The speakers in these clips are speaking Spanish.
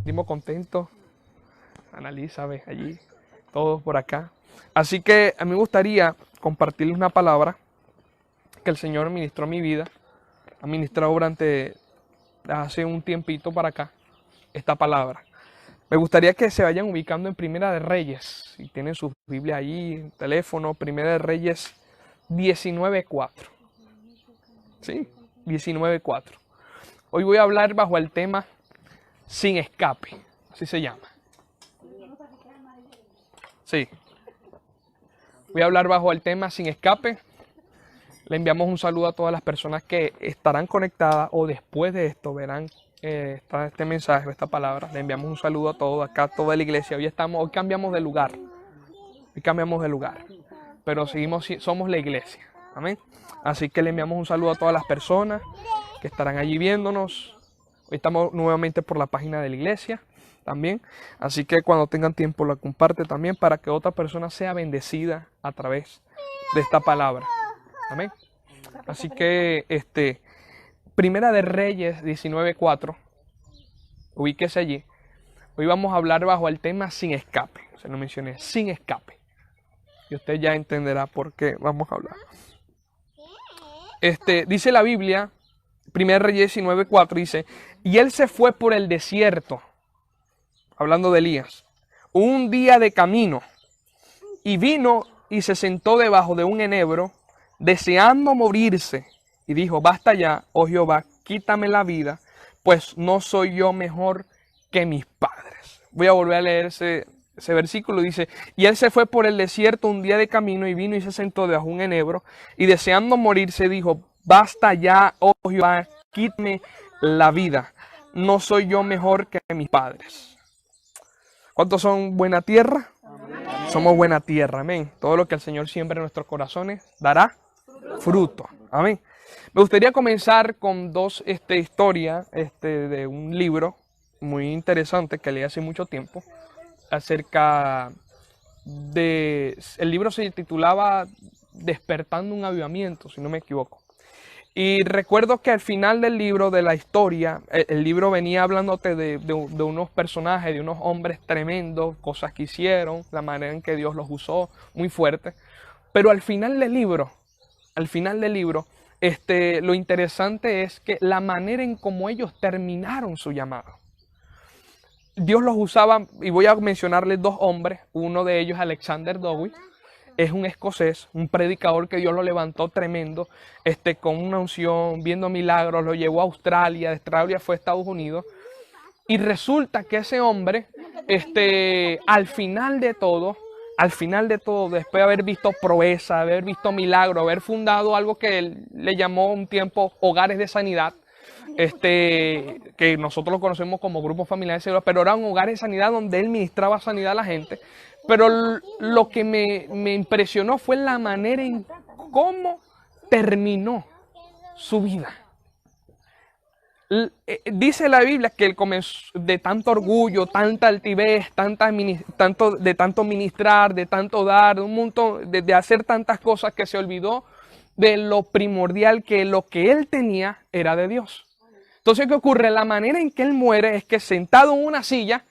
Dimos contentos. Analiza, ves allí, todos por acá. Así que a mí me gustaría compartirles una palabra que el Señor ministró a mi vida. Ha ministrado durante hace un tiempito para acá esta palabra. Me gustaría que se vayan ubicando en Primera de Reyes. Si tienen su Biblia allí, teléfono, Primera de Reyes 19:4. ¿Sí? 19:4. Hoy voy a hablar bajo el tema sin escape. Así se llama. Sí. Voy a hablar bajo el tema sin escape. Le enviamos un saludo a todas las personas que estarán conectadas o después de esto verán este mensaje, esta palabra. Le enviamos un saludo a todos acá, a toda la iglesia. Hoy cambiamos de lugar. Pero somos la iglesia. Amén. Así que le enviamos un saludo a todas las personas que estarán allí viéndonos. Hoy estamos nuevamente por la página de la iglesia también. Así que cuando tengan tiempo la comparte también para que otra persona sea bendecida a través de esta palabra. Amén. Así que Primera de Reyes 19:4. Ubíquese allí. Hoy vamos a hablar bajo el tema sin escape. Se lo mencioné, sin escape. Y usted ya entenderá por qué vamos a hablar. Dice la Biblia, Primera de Reyes 19:4, dice: y él se fue por el desierto, hablando de Elías, un día de camino, y vino y se sentó debajo de un enebro, deseando morirse, y dijo: basta ya, oh Jehová, quítame la vida, pues no soy yo mejor que mis padres. Voy a volver a leer ese versículo. Dice: y él se fue por el desierto un día de camino, y vino y se sentó debajo de un enebro, y deseando morirse dijo: basta ya, oh Jehová, quítame la vida, no soy yo mejor que mis padres. ¿Cuántos son buena tierra? Amén. Somos buena tierra, amén. Todo lo que el Señor siembra en nuestros corazones dará fruto. Amén. Me gustaría comenzar con dos historias de un libro muy interesante que leí hace mucho tiempo acerca de... El libro se titulaba Despertando un avivamiento, si no me equivoco. Y recuerdo que al final del libro, de la historia, el libro venía hablándote de unos personajes, de unos hombres tremendos, cosas que hicieron, la manera en que Dios los usó, muy fuerte. Pero al final del libro, lo interesante es que la manera en cómo ellos terminaron su llamado. Dios los usaba, y voy a mencionarles dos hombres. Uno de ellos, Alexander Dowie, es un escocés, un predicador que Dios lo levantó tremendo, con una unción, viendo milagros, lo llevó a Australia, de Australia fue a Estados Unidos. Y resulta que ese hombre, al final de todo, después de haber visto proeza, haber visto milagros, haber fundado algo que él le llamó un tiempo hogares de sanidad, que nosotros lo conocemos como grupos familiares, pero era un hogar de sanidad donde él ministraba sanidad a la gente. Pero lo que me impresionó fue la manera en cómo terminó su vida. Dice la Biblia que él comenzó de tanto orgullo, tanta altivez, de tanto ministrar, de tanto dar, de un montón, de hacer tantas cosas, que se olvidó de lo primordial, que lo que él tenía era de Dios. Entonces, ¿qué ocurre? La manera en que él muere es que sentado en una silla,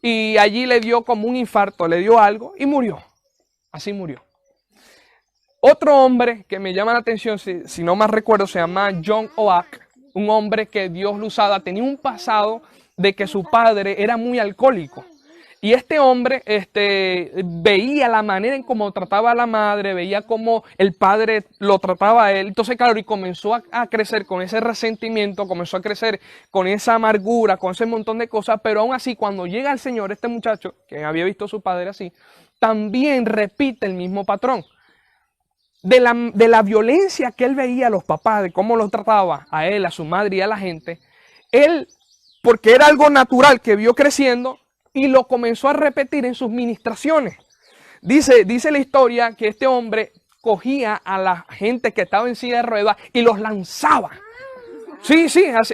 y allí le dio como un infarto, le dio algo y murió. Así murió. Otro hombre que me llama la atención, si no más recuerdo, se llama John Oak. Un hombre que Dios lo usaba, tenía un pasado de que su padre era muy alcohólico. Y este hombre veía la manera en cómo trataba a la madre, veía cómo el padre lo trataba a él. Entonces, claro, y comenzó a crecer con ese resentimiento, comenzó a crecer con esa amargura, con ese montón de cosas. Pero aún así, cuando llega el Señor, este muchacho, que había visto a su padre así, también repite el mismo patrón. De la violencia que él veía a los papás, de cómo los trataba a él, a su madre y a la gente, él, porque era algo natural que vio creciendo, y lo comenzó a repetir en sus ministraciones. Dice la historia que este hombre cogía a la gente que estaba en silla de ruedas y los lanzaba. Sí,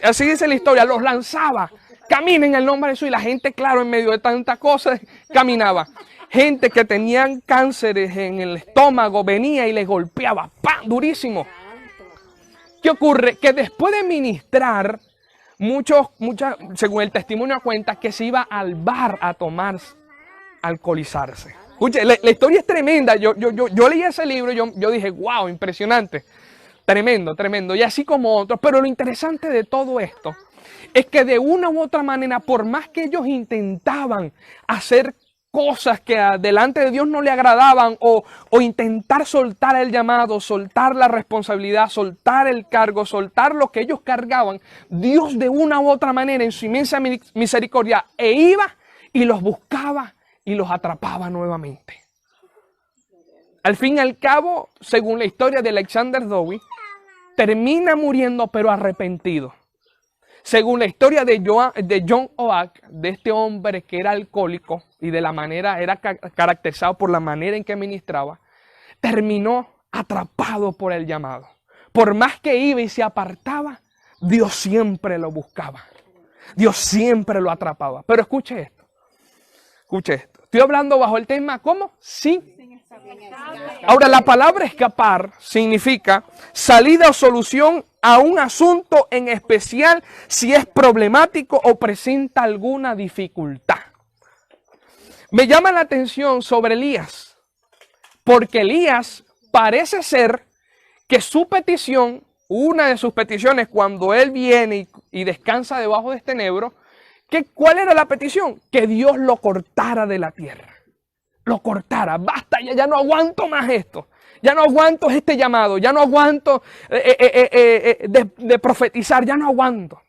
así dice la historia, los lanzaba. Camina en el nombre de Jesús. Y la gente, claro, en medio de tantas cosas, caminaba. Gente que tenían cánceres en el estómago venía y les golpeaba, ¡pam!, durísimo. ¿Qué ocurre? Que después de ministrar, según el testimonio cuenta, que se iba al bar a tomar, a alcoholizarse. Escuche, la historia es tremenda. Yo leí ese libro y yo dije, wow, impresionante. Tremendo, tremendo. Y así como otros. Pero lo interesante de todo esto es que de una u otra manera, por más que ellos intentaban hacer cosas que delante de Dios no le agradaban o intentar soltar el llamado, soltar la responsabilidad, soltar el cargo, soltar lo que ellos cargaban, Dios de una u otra manera en su inmensa misericordia iba y los buscaba y los atrapaba nuevamente. Al fin y al cabo, según la historia de Alexander Dowie, termina muriendo pero arrepentido. Según la historia de John Oak, de este hombre que era alcohólico y de la manera, era caracterizado por la manera en que ministraba, terminó atrapado por el llamado. Por más que iba y se apartaba, Dios siempre lo buscaba. Dios siempre lo atrapaba. Pero escuche esto. Escuche esto. Estoy hablando bajo el tema, ¿cómo? Sí. Ahora, la palabra escapar significa salida o solución a un asunto en especial si es problemático o presenta alguna dificultad. Me llama la atención sobre Elías, porque Elías parece ser que su petición, una de sus peticiones cuando él viene y descansa debajo de este enebro, ¿cuál era la petición? Que Dios lo cortara de la tierra. Lo cortara, basta, ya no aguanto más esto, ya no aguanto este llamado, ya no aguanto de profetizar, ya no aguanto.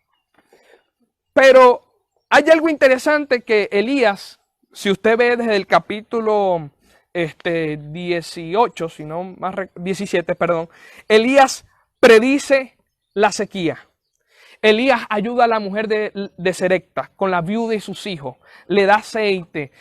Pero hay algo interesante que Elías, si usted ve desde el capítulo 18, si no más 17, perdón, Elías predice la sequía. Elías ayuda a la mujer de Serepta con la viuda y sus hijos, le da aceite.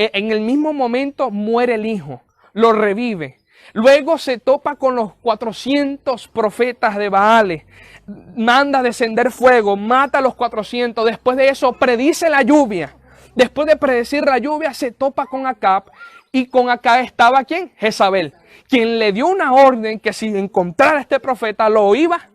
En el mismo momento muere el hijo, lo revive. Luego se topa con los 400 profetas de Baales, manda descender fuego, mata a los 400. Después de eso predice la lluvia. Después de predecir la lluvia se topa con Acab. Y con Acab estaba ¿quién? Jezabel, quien le dio una orden que si encontrara a este profeta lo iba.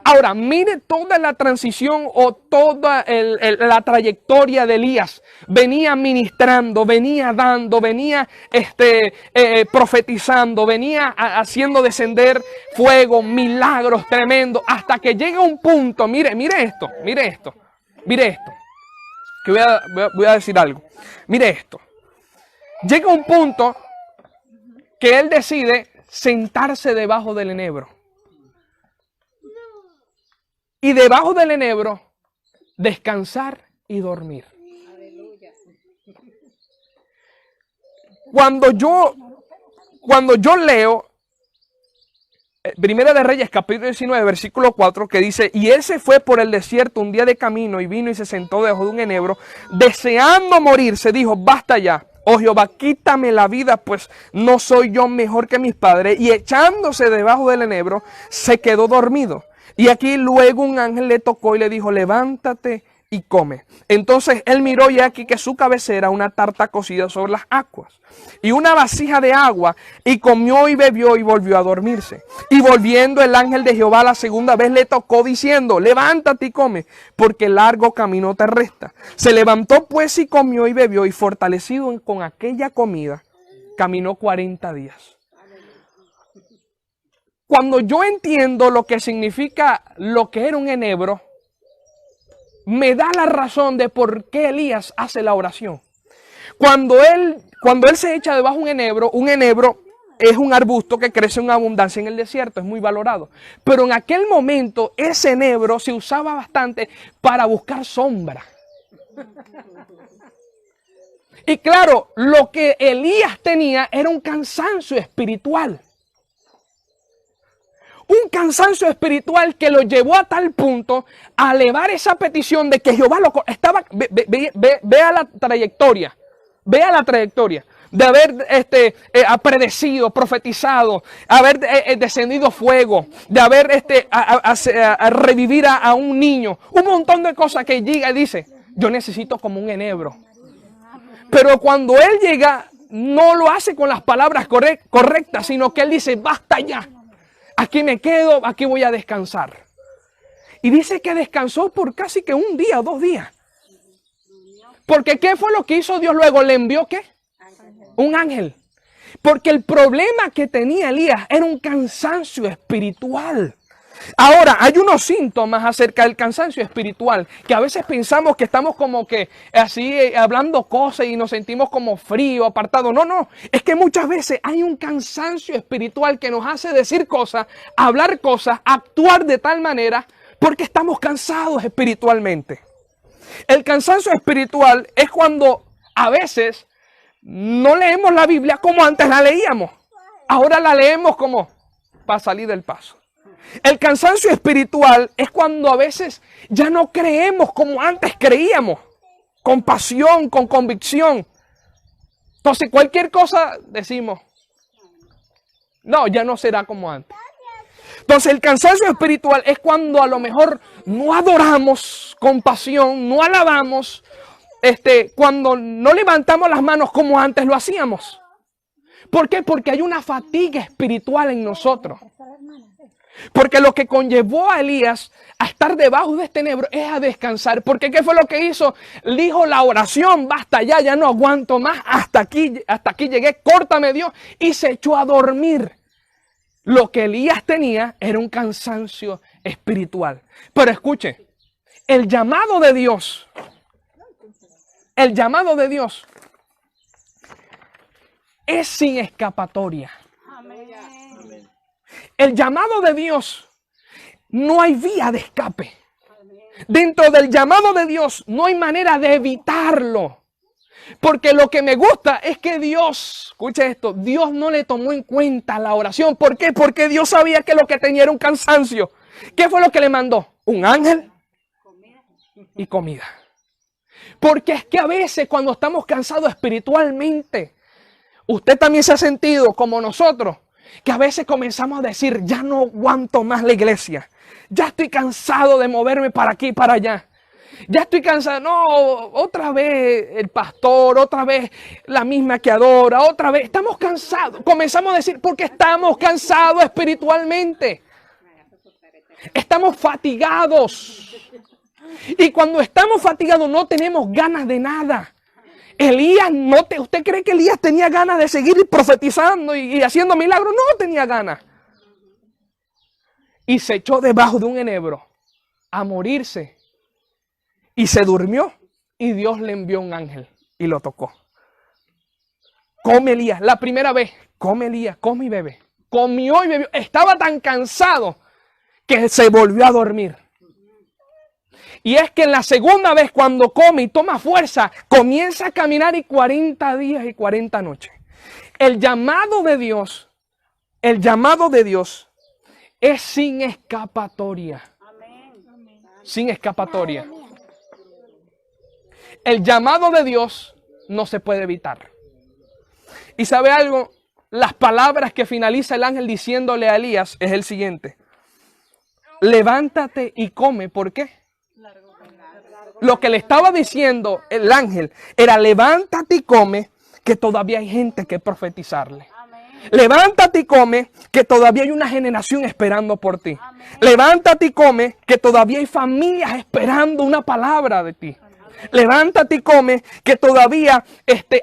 Ahora, mire toda la transición o toda la trayectoria de Elías. Venía ministrando, venía dando, venía profetizando, venía haciendo descender fuego, milagros tremendos, hasta que llega un punto, mire esto. Que voy a decir algo. Mire esto. Llega un punto que él decide sentarse debajo del enebro. Y debajo del enebro, descansar y dormir. Cuando yo leo Primera de Reyes, capítulo 19, versículo 4, que dice, y él se fue por el desierto un día de camino y vino y se sentó debajo de un enebro, deseando morir, se dijo, basta ya, oh Jehová, quítame la vida, pues no soy yo mejor que mis padres. Y echándose debajo del enebro, se quedó dormido. Y aquí luego un ángel le tocó y le dijo, levántate y come. Entonces él miró y aquí que su cabecera una tarta cocida sobre las aguas y una vasija de agua, y comió y bebió y volvió a dormirse. Y volviendo el ángel de Jehová la segunda vez le tocó diciendo, levántate y come, porque largo camino te resta. Se levantó pues y comió y bebió, y fortalecido con aquella comida, caminó 40 días. Cuando yo entiendo lo que significa lo que era un enebro, me da la razón de por qué Elías hace la oración. Cuando él se echa debajo de un enebro es un arbusto que crece en abundancia en el desierto, es muy valorado. Pero en aquel momento ese enebro se usaba bastante para buscar sombra. Y claro, lo que Elías tenía era un cansancio espiritual. Un cansancio espiritual que lo llevó a tal punto a elevar esa petición de que Jehová lo estaba. Vea la trayectoria. Vea la trayectoria de haber predecido, profetizado, haber descendido fuego, de haber a revivir a un niño. Un montón de cosas que llega y dice, yo necesito como un enebro. Pero cuando él llega, no lo hace con las palabras correctas, sino que él dice, basta ya. Aquí me quedo, aquí voy a descansar. Y dice que descansó por casi que un día o 2 días. Porque ¿qué fue lo que hizo Dios luego? ¿Le envió qué? Un ángel. Porque el problema que tenía Elías era un cansancio espiritual. Ahora, hay unos síntomas acerca del cansancio espiritual, que a veces pensamos que estamos como que así hablando cosas y nos sentimos como frío, apartado. No, no, es que muchas veces hay un cansancio espiritual que nos hace decir cosas, hablar cosas, actuar de tal manera, porque estamos cansados espiritualmente. El cansancio espiritual es cuando a veces no leemos la Biblia como antes la leíamos. Ahora la leemos como para salir del paso. El cansancio espiritual es cuando a veces ya no creemos como antes creíamos, con pasión, con convicción. Entonces cualquier cosa decimos, no, ya no será como antes. Entonces el cansancio espiritual es cuando a lo mejor no adoramos con pasión, no alabamos, cuando no levantamos las manos como antes lo hacíamos. ¿Por qué? Porque hay una fatiga espiritual en nosotros. Porque lo que conllevó a Elías a estar debajo de este enebro es a descansar. Porque ¿qué fue lo que hizo? Dijo la oración, basta ya, ya no aguanto más, hasta aquí llegué, córtame Dios, y se echó a dormir. Lo que Elías tenía era un cansancio espiritual. Pero escuche, el llamado de Dios es sin escapatoria. El llamado de Dios, no hay vía de escape. Dentro del llamado de Dios no hay manera de evitarlo. Porque lo que me gusta es que Dios, escucha esto, Dios no le tomó en cuenta la oración. ¿Por qué? Porque Dios sabía que lo que tenía era un cansancio. ¿Qué fue lo que le mandó? Un ángel y comida. Porque es que a veces cuando estamos cansados espiritualmente, usted también se ha sentido como nosotros, que a veces comenzamos a decir, ya no aguanto más la iglesia. Ya estoy cansado de moverme para aquí y para allá. Ya estoy cansado. No, otra vez el pastor, otra vez la misma que adora, otra vez. Estamos cansados. Comenzamos a decir, porque estamos cansados espiritualmente. Estamos fatigados. Y cuando estamos fatigados no tenemos ganas de nada. Elías, ¿usted cree que Elías tenía ganas de seguir profetizando y haciendo milagros? No tenía ganas. Y se echó debajo de un enebro a morirse. Y se durmió. Y Dios le envió un ángel y lo tocó. Come Elías, la primera vez. Come Elías, come y bebe. Comió y bebió. Estaba tan cansado que se volvió a dormir. Y es que en la segunda vez cuando come y toma fuerza, comienza a caminar y 40 días y 40 noches. El llamado de Dios es sin escapatoria. Sin escapatoria. El llamado de Dios no se puede evitar. ¿Y sabe algo? Las palabras que finaliza el ángel diciéndole a Elías es el siguiente. Levántate y come. ¿Por qué? Lo que le estaba diciendo el ángel era levántate y come, que todavía hay gente que profetizarle. Levántate y come, que todavía hay una generación esperando por ti. Levántate y come, que todavía hay familias esperando una palabra de ti. Levántate y come, que todavía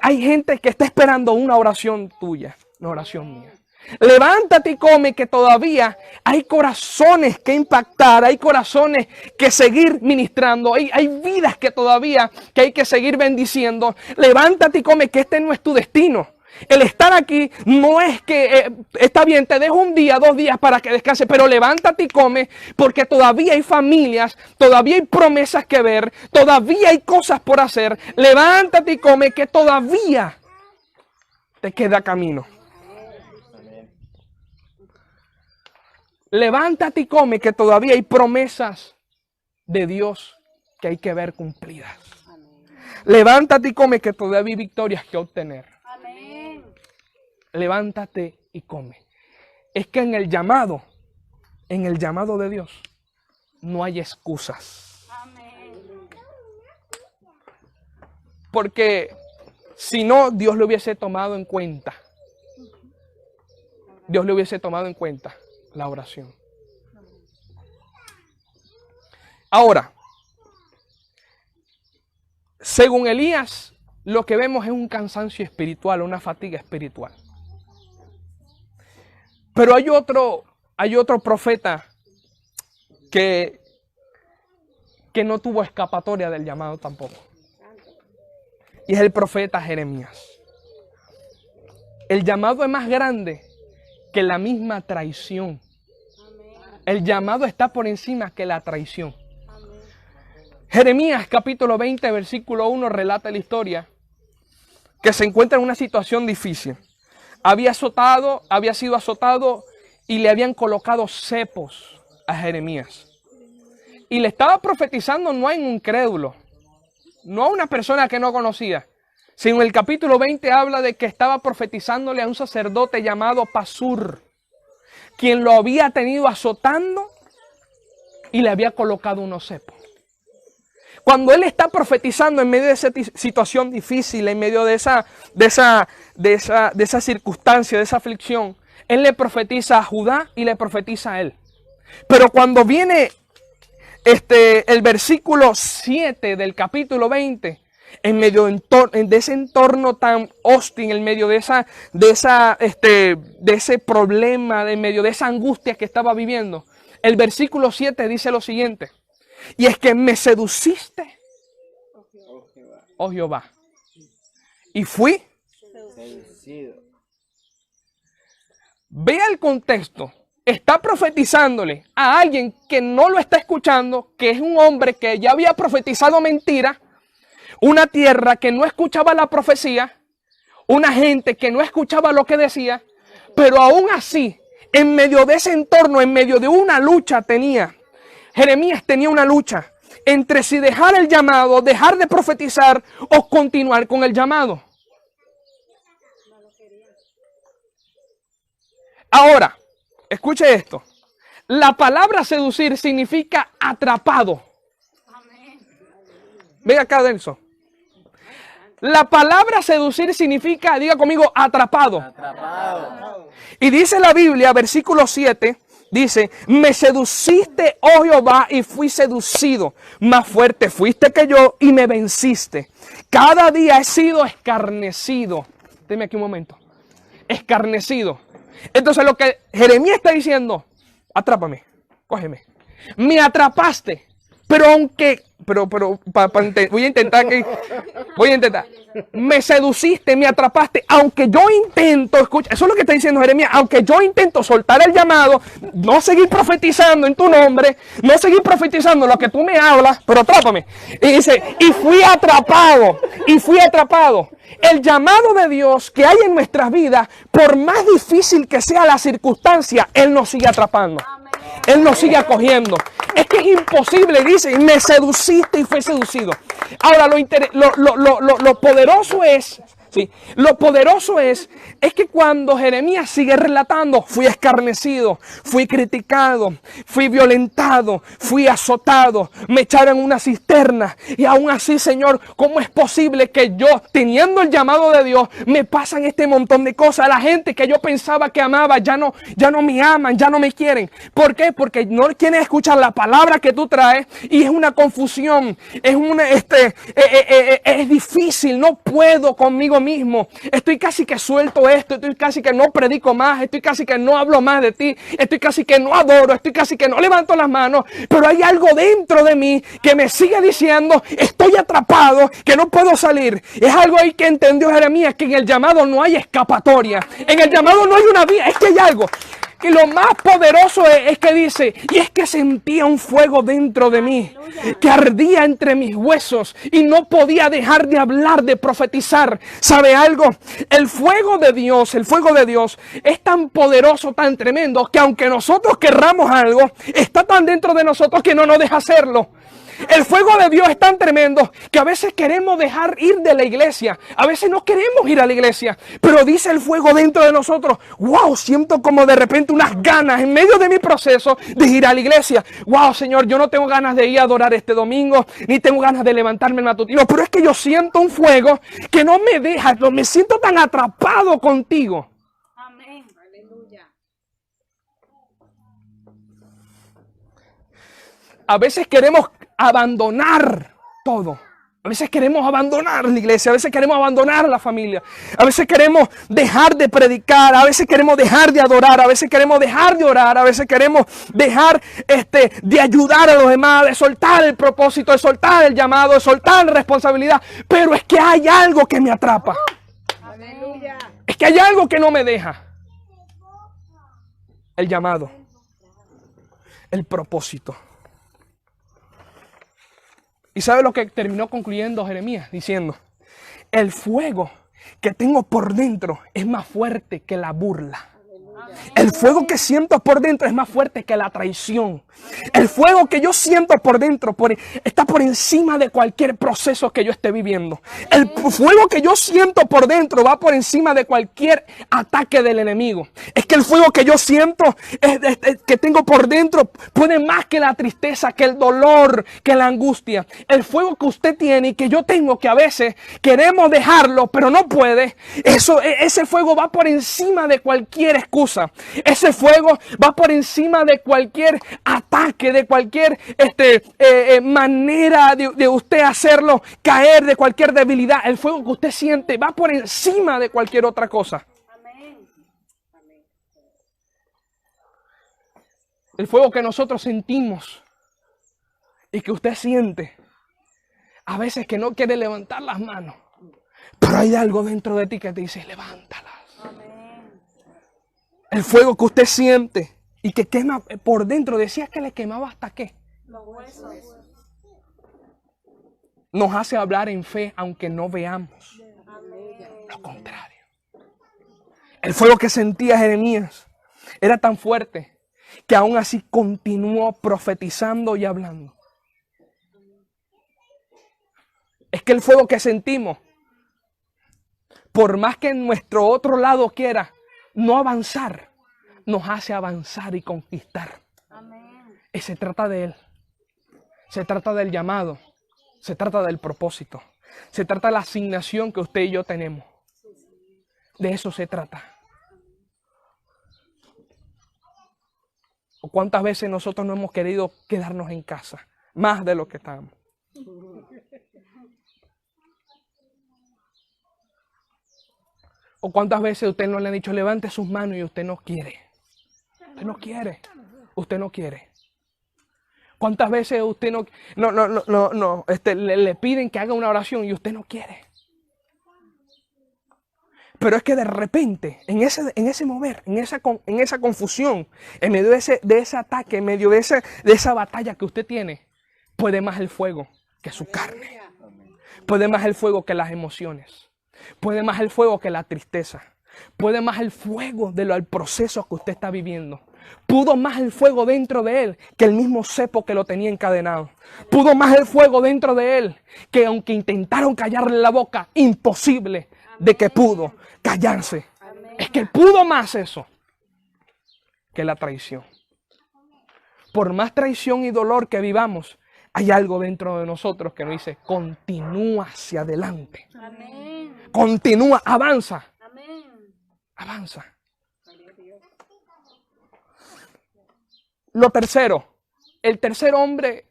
hay gente que está esperando una oración tuya, una oración mía. Levántate y come, que todavía hay corazones que impactar, hay corazones que seguir ministrando, hay vidas que todavía que hay que seguir bendiciendo. Levántate y come, que este no es tu destino. El estar aquí no es que, está bien, te dejo un día, 2 días para que descanses, pero levántate y come, porque todavía hay familias, todavía hay promesas que ver, todavía hay cosas por hacer. Levántate y come, que todavía te queda camino. Levántate y come, que todavía hay promesas de Dios que hay que ver cumplidas. Levántate y come, que todavía hay victorias que obtener. Levántate y come. Es que en el llamado de Dios, no hay excusas. Porque si no, Dios lo hubiese tomado en cuenta. Dios le hubiese tomado en cuenta la oración. Ahora, según Elías, lo que vemos es un cansancio espiritual, una fatiga espiritual. Pero hay otro profeta que no tuvo escapatoria del llamado tampoco. Y es el profeta Jeremías. El llamado es más grande que la misma traición. El llamado está por encima que la traición. Jeremías capítulo 20, versículo 1 relata la historia que se encuentra en una situación difícil. Había sido azotado y le habían colocado cepos a Jeremías. Y le estaba profetizando no a un incrédulo, no a una persona que no conocía, sino el capítulo 20 habla de que estaba profetizándole a un sacerdote llamado Pasur, quien lo había tenido azotando y le había colocado unos cepos. Cuando él está profetizando en medio de esa situación difícil, en medio de esa circunstancia, de esa aflicción, él le profetiza a Judá y le profetiza a él. Pero cuando viene el versículo 7 del capítulo 20, en medio de ese entorno tan hostil, en medio de ese problema, en medio de esa angustia que estaba viviendo, el versículo 7 dice lo siguiente: y es que me seduciste, oh Jehová, y fui seducido. Vea el contexto. Está profetizándole a alguien que no lo está escuchando, que es un hombre que ya había profetizado mentira, una tierra que no escuchaba la profecía, una gente que no escuchaba lo que decía, pero aún así, en medio de ese entorno, en medio de una lucha Jeremías tenía una lucha entre si dejar el llamado, dejar de profetizar o continuar con el llamado. Ahora, escuche esto. La palabra seducir significa atrapado. Venga acá, Denso. La palabra seducir significa, diga conmigo, atrapado. Atrapado. Y dice la Biblia, versículo 7, dice: me seduciste, oh Jehová, y fui seducido. Más fuerte fuiste que yo y me venciste. Cada día he sido escarnecido. Deme aquí un momento. Escarnecido. Entonces lo que Jeremías está diciendo: atrápame, cógeme. Me atrapaste, pero voy a intentar. Me seduciste, me atrapaste, aunque yo intento, escucha, eso es lo que está diciendo Jeremías, aunque yo intento soltar el llamado, no seguir profetizando en tu nombre, no seguir profetizando lo que tú me hablas, pero atrápame. Y dice, y fui atrapado. El llamado de Dios que hay en nuestras vidas, por más difícil que sea la circunstancia, Él nos sigue atrapando. Él nos sigue acogiendo. Es que es imposible, dice, me seduciste y fui seducido. Ahora, lo poderoso es, ¿sí? Lo poderoso es que cuando Jeremías sigue relatando, fui escarnecido, fui criticado, fui violentado, fui azotado, me echaron en una cisterna. Y aún así, Señor, ¿cómo es posible que yo, teniendo el llamado de Dios, me pasan este montón de cosas? La gente que yo pensaba que amaba, ya no me aman, ya no me quieren. ¿Por qué? Porque no quieren escuchar la palabra que tú traes y es una confusión, es difícil, no puedo conmigo mismo. Estoy casi que suelto esto, estoy casi que no predico más, estoy casi que no hablo más de ti, estoy casi que no adoro, estoy casi que no levanto las manos, pero hay algo dentro de mí que me sigue diciendo, estoy atrapado, que no puedo salir. Es algo ahí que entendió Jeremías, que en el llamado no hay escapatoria, en el llamado no hay una vía, es que hay algo. Y lo más poderoso es que dice, y es que sentía un fuego dentro de mí, que ardía entre mis huesos y no podía dejar de hablar, de profetizar. ¿Sabe algo? El fuego de Dios es tan poderoso, tan tremendo, que aunque nosotros querramos algo, está tan dentro de nosotros que no nos deja hacerlo. El fuego de Dios es tan tremendo que a veces queremos dejar ir de la iglesia. A veces no queremos ir a la iglesia. Pero dice el fuego dentro de nosotros, wow, siento como de repente unas ganas en medio de mi proceso de ir a la iglesia. Wow, Señor, yo no tengo ganas de ir a adorar este domingo, ni tengo ganas de levantarme el matutino. Pero es que yo siento un fuego que no me deja, me siento tan atrapado contigo. Amén. Aleluya. A veces queremos abandonar todo. A veces queremos abandonar la iglesia, a veces queremos abandonar la familia, a veces queremos dejar de predicar, a veces queremos dejar de adorar, a veces queremos dejar de orar, a veces queremos dejar de ayudar a los demás, de soltar el propósito, de soltar el llamado, de soltar la responsabilidad. Pero es que hay algo que me atrapa. Aleluya. Es que hay algo que no me deja. El llamado, el propósito. ¿Y sabe lo que terminó concluyendo Jeremías? Diciendo, el fuego que tengo por dentro es más fuerte que la burla. El fuego que siento por dentro es más fuerte que la traición. El fuego que yo siento por dentro está por encima de cualquier proceso que yo esté viviendo. El fuego que yo siento por dentro va por encima de cualquier ataque del enemigo. Es que el fuego que yo siento, que tengo por dentro, puede más que la tristeza, que el dolor, que la angustia. El fuego que usted tiene y que yo tengo, que a veces queremos dejarlo, pero no puede. Ese fuego va por encima de cualquier excusa. Ese fuego va por encima de cualquier ataque, de cualquier manera de usted hacerlo caer, de cualquier debilidad. El fuego que usted siente va por encima de cualquier otra cosa. Amén. El fuego que nosotros sentimos y que usted siente, a veces que no quiere levantar las manos, pero hay algo dentro de ti que te dice, levántalas. El fuego que usted siente y que quema por dentro. Decía que le quemaba hasta qué. Los huesos. Nos hace hablar en fe aunque no veamos. Lo contrario. El fuego que sentía Jeremías era tan fuerte que aún así continuó profetizando y hablando. Es que el fuego que sentimos, por más que nuestro otro lado quiera no avanzar, nos hace avanzar y conquistar. Amén. Y se trata de Él. Se trata del llamado. Se trata del propósito. Se trata de la asignación que usted y yo tenemos. De eso se trata. ¿O cuántas veces nosotros no hemos querido quedarnos en casa? Más de lo que estamos. ¿O cuántas veces usted no le ha dicho levante sus manos y usted no quiere? Usted no quiere. Usted no quiere. ¿Cuántas veces usted le piden que haga una oración y usted no quiere? Pero es que de repente, en ese mover, en esa confusión, en medio de ese ataque, en medio de esa batalla que usted tiene, puede más el fuego que su carne. Puede más el fuego que las emociones. Puede más el fuego que la tristeza. Puede más el fuego del proceso que usted está viviendo. Pudo más el fuego dentro de él que el mismo cepo que lo tenía encadenado. Pudo más el fuego dentro de él que aunque intentaron callarle la boca, imposible de que pudo callarse. Es que pudo más eso que la traición. Por más traición y dolor que vivamos, hay algo dentro de nosotros que nos dice, continúa hacia adelante. Amén. Continúa, avanza. Amén. Avanza. Lo tercero, el tercer hombre,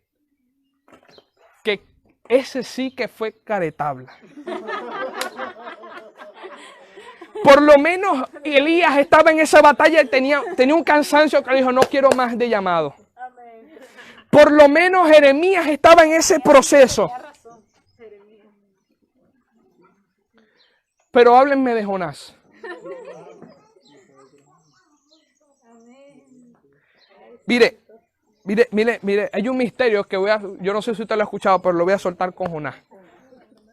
que ese sí que fue caretabla. Por lo menos Elías estaba en esa batalla y tenía un cansancio que le dijo, no quiero más de llamado. Amén. Por lo menos Jeremías estaba en ese proceso. Tienes razón, Jeremías. Pero háblenme de Jonás. Mire, hay un misterio que yo no sé si usted lo ha escuchado, pero lo voy a soltar con Jonás.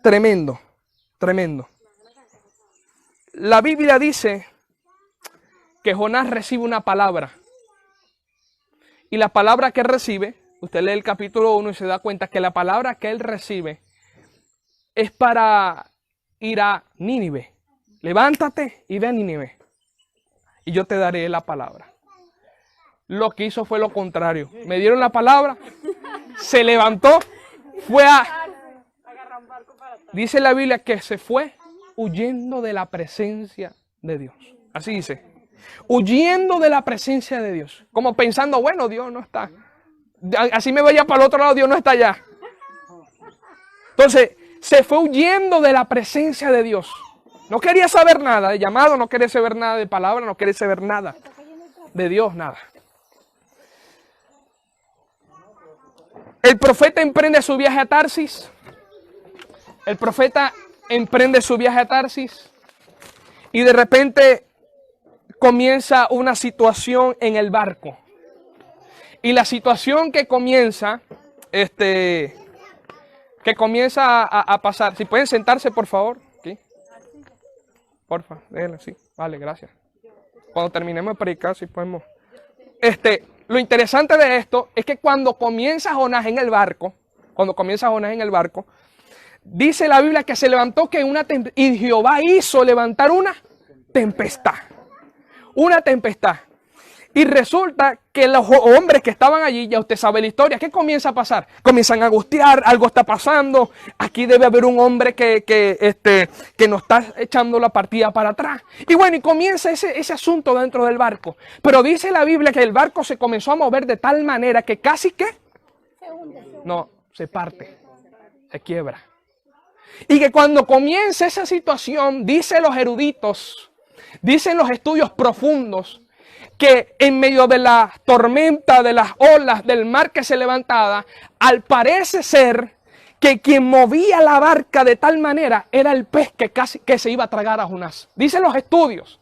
Tremendo, tremendo. La Biblia dice que Jonás recibe una palabra. Y la palabra que recibe, usted lee el capítulo 1 y se da cuenta que la palabra que él recibe es para ir a Nínive. Levántate y ve a Nínive. Y yo te daré la palabra. Lo que hizo fue lo contrario. Me dieron la palabra, se levantó, fue a... Dice la Biblia que se fue huyendo de la presencia de Dios. Así dice. Huyendo de la presencia de Dios. Como pensando, bueno, Dios no está. Así me vaya para el otro lado, Dios no está allá. Entonces, se fue huyendo de la presencia de Dios. No quería saber nada de llamado, no quería saber nada de palabra, no quería saber nada de Dios, nada. El profeta emprende su viaje a Tarsis. El profeta emprende su viaje a Tarsis. Y de repente comienza una situación en el barco. Y la situación que comienza, a pasar. Si pueden sentarse, por favor. ¿Sí? Porfa, déjenlo así. Vale, gracias. Cuando terminemos de predicar, si podemos. Lo interesante de esto es que cuando comienza Jonás en el barco, dice la Biblia que se levantó y Jehová hizo levantar una tempestad. Una tempestad. Y resulta que los hombres que estaban allí, ya usted sabe la historia, ¿qué comienza a pasar? Comienzan a angustiar, algo está pasando, aquí debe haber un hombre que nos está echando la partida para atrás. Y bueno, y comienza ese asunto dentro del barco. Pero dice la Biblia que el barco se comenzó a mover de tal manera que casi que se parte, se quiebra. Y que cuando comienza esa situación, dicen los eruditos, dicen los estudios profundos, que en medio de la tormenta, de las olas, del mar que se levantaba, al parece ser que quien movía la barca de tal manera era el pez que se iba a tragar a Jonás. Dicen los estudios,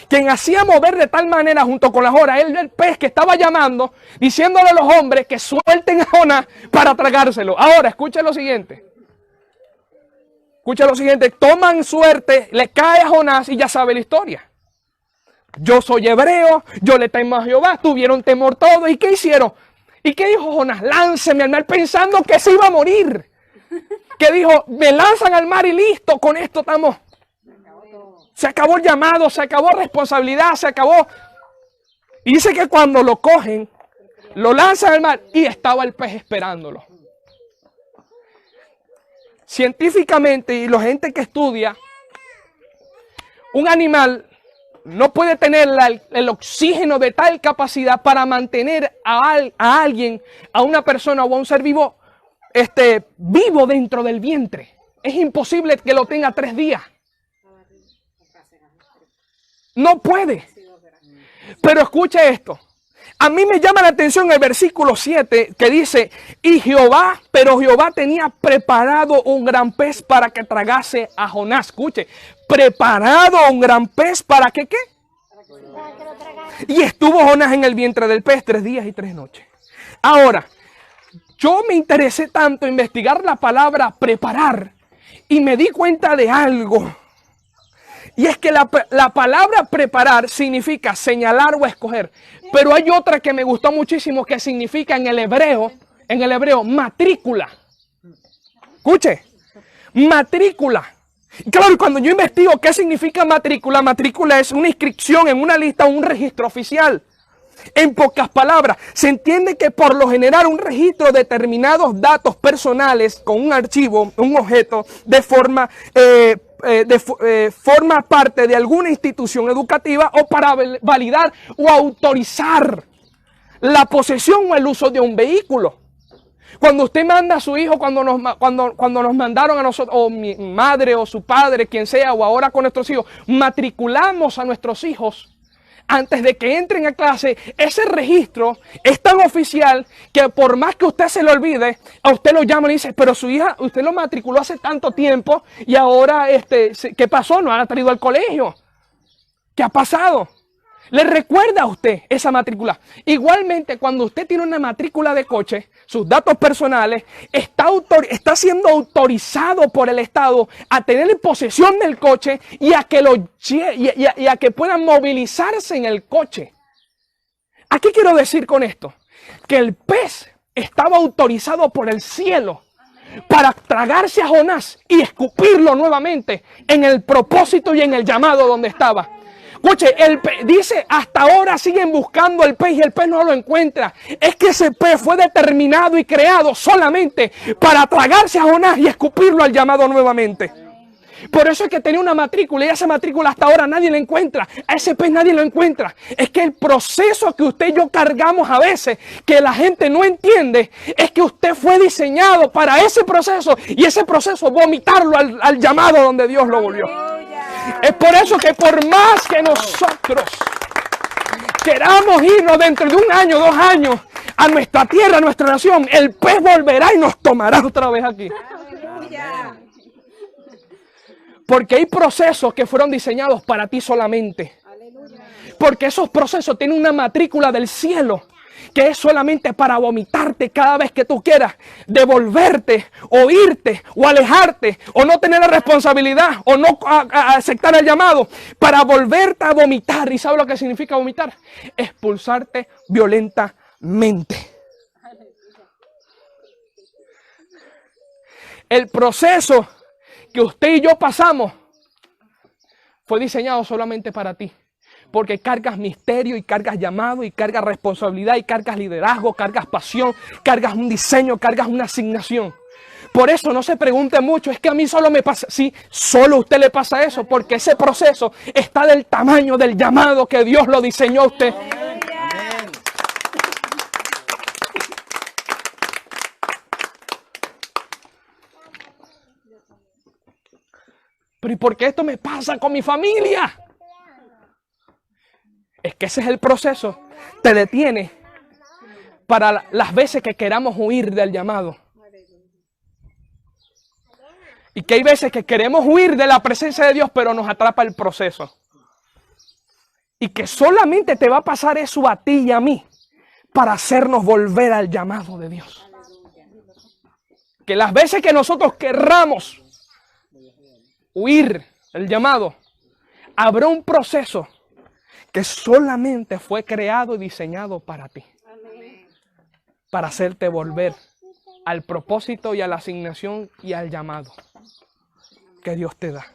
quien hacía mover de tal manera junto con las olas, era el pez que estaba llamando, diciéndole a los hombres que suelten a Jonás para tragárselo. Ahora, escuchen lo siguiente. Toman suerte, le cae a Jonás y ya sabe la historia. Yo soy hebreo, yo le temo a Jehová, tuvieron temor todos. ¿Y qué hicieron? ¿Y qué dijo Jonás? Lánceme al mar, pensando que se iba a morir. Que dijo, me lanzan al mar y listo, con esto estamos. Se acabó el llamado, se acabó responsabilidad, se acabó. Y dice que cuando lo cogen, lo lanzan al mar y estaba el pez esperándolo. Científicamente, y la gente que estudia, un animal no puede tener el oxígeno de tal capacidad para mantener a alguien, a una persona o a un ser vivo, vivo dentro del vientre. Es imposible que lo tenga 3 días. No puede. Pero escuche esto. A mí me llama la atención el versículo 7 que dice, pero Jehová tenía preparado un gran pez para que tragase a Jonás. Escuche, preparado un gran pez para que ¿qué? Y estuvo Jonás en el vientre del pez 3 días y 3 noches. Ahora, yo me interesé tanto en investigar la palabra preparar y me di cuenta de algo. Y es que la palabra preparar significa señalar o escoger. Pero hay otra que me gustó muchísimo que significa en el hebreo matrícula. Escuche, matrícula. Claro, cuando yo investigo qué significa matrícula, matrícula es una inscripción en una lista o un registro oficial. En pocas palabras, se entiende que por lo general un registro de determinados datos personales con un archivo, un objeto, forma parte de alguna institución educativa o para validar o autorizar la posesión o el uso de un vehículo. Cuando usted manda a su hijo, cuando nos mandaron a nosotros, o mi madre o su padre, quien sea, o ahora con nuestros hijos, matriculamos a nuestros hijos antes de que entren a clase. Ese registro es tan oficial que por más que usted se lo olvide, a usted lo llaman y dice, pero su hija, usted lo matriculó hace tanto tiempo y ahora, ¿qué pasó? ¿No la ha traído al colegio? ¿Qué ha pasado? ¿Le recuerda a usted esa matrícula? Igualmente, cuando usted tiene una matrícula de coche, sus datos personales, está siendo autorizado por el Estado a tener en posesión del coche y a que puedan movilizarse en el coche. ¿A qué quiero decir con esto? Que el pez estaba autorizado por el cielo para tragarse a Jonás y escupirlo nuevamente en el propósito y en el llamado donde estaba. Escuche, dice, hasta ahora siguen buscando el pez y el pez no lo encuentra. Es que ese pez fue determinado y creado solamente para tragarse a Jonás y escupirlo al llamado nuevamente. Por eso es que tenía una matrícula y esa matrícula hasta ahora nadie la encuentra. A ese pez nadie lo encuentra. Es que el proceso que usted y yo cargamos a veces, que la gente no entiende, es que usted fue diseñado para ese proceso y ese proceso vomitarlo al llamado donde Dios lo volvió. Es por eso que por más que nosotros queramos irnos dentro de 1 año, 2 años a nuestra tierra, a nuestra nación, el pez volverá y nos tomará otra vez aquí. Porque hay procesos que fueron diseñados para ti solamente. Porque esos procesos tienen una matrícula del cielo que es solamente para vomitarte cada vez que tú quieras, devolverte, o irte, o alejarte, o no tener la responsabilidad, o no aceptar el llamado, para volverte a vomitar. ¿Y sabes lo que significa vomitar? Expulsarte violentamente. El proceso que usted y yo pasamos fue diseñado solamente para ti. Porque cargas misterio y cargas llamado y cargas responsabilidad y cargas liderazgo, cargas pasión, cargas un diseño, cargas una asignación. Por eso no se pregunte mucho, es que a mí solo me pasa. Sí, solo a usted le pasa eso, porque ese proceso está del tamaño del llamado que Dios lo diseñó a usted. Pero ¿y por qué esto me pasa con mi familia? Es que ese es el proceso. Te detiene para las veces que queramos huir del llamado. Y que hay veces que queremos huir de la presencia de Dios, pero nos atrapa el proceso. Y que solamente te va a pasar eso a ti y a mí para hacernos volver al llamado de Dios. Que las veces que nosotros querramos huir del llamado, habrá un proceso que solamente fue creado y diseñado para ti. Para hacerte volver al propósito y a la asignación y al llamado que Dios te da.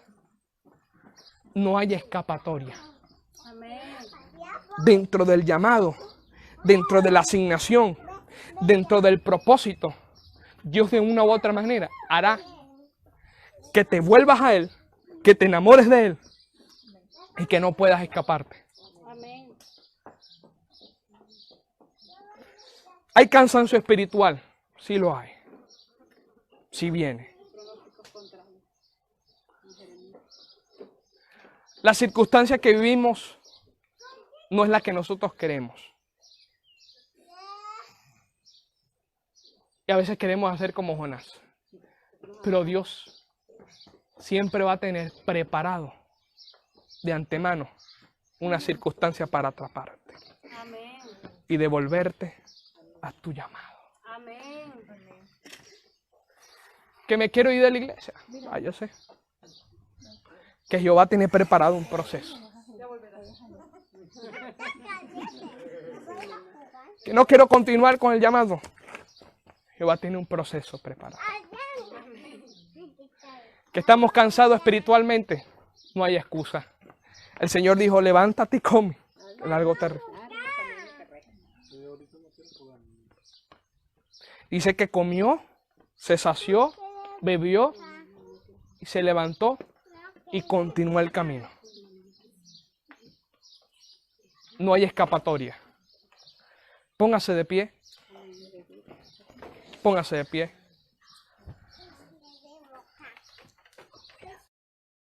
No hay escapatoria. Dentro del llamado, dentro de la asignación, dentro del propósito, Dios de una u otra manera hará que te vuelvas a Él, que te enamores de Él y que no puedas escaparte. ¿Hay cansancio espiritual? Sí lo hay. Sí viene. La circunstancia que vivimos no es la que nosotros queremos. Y a veces queremos hacer como Jonás. Pero Dios siempre va a tener preparado de antemano una circunstancia para atraparte. Y devolverte a tu llamado. Amén. ¿Que me quiero ir de la iglesia? Ah, yo sé. Que Jehová tiene preparado un proceso. Que no quiero continuar con el llamado. Jehová tiene un proceso preparado. Que estamos cansados espiritualmente. No hay excusa. El Señor dijo, levántate y come. El algo terrible. Dice que comió, se sació, bebió y se levantó y continuó el camino. No hay escapatoria. Póngase de pie. Póngase de pie.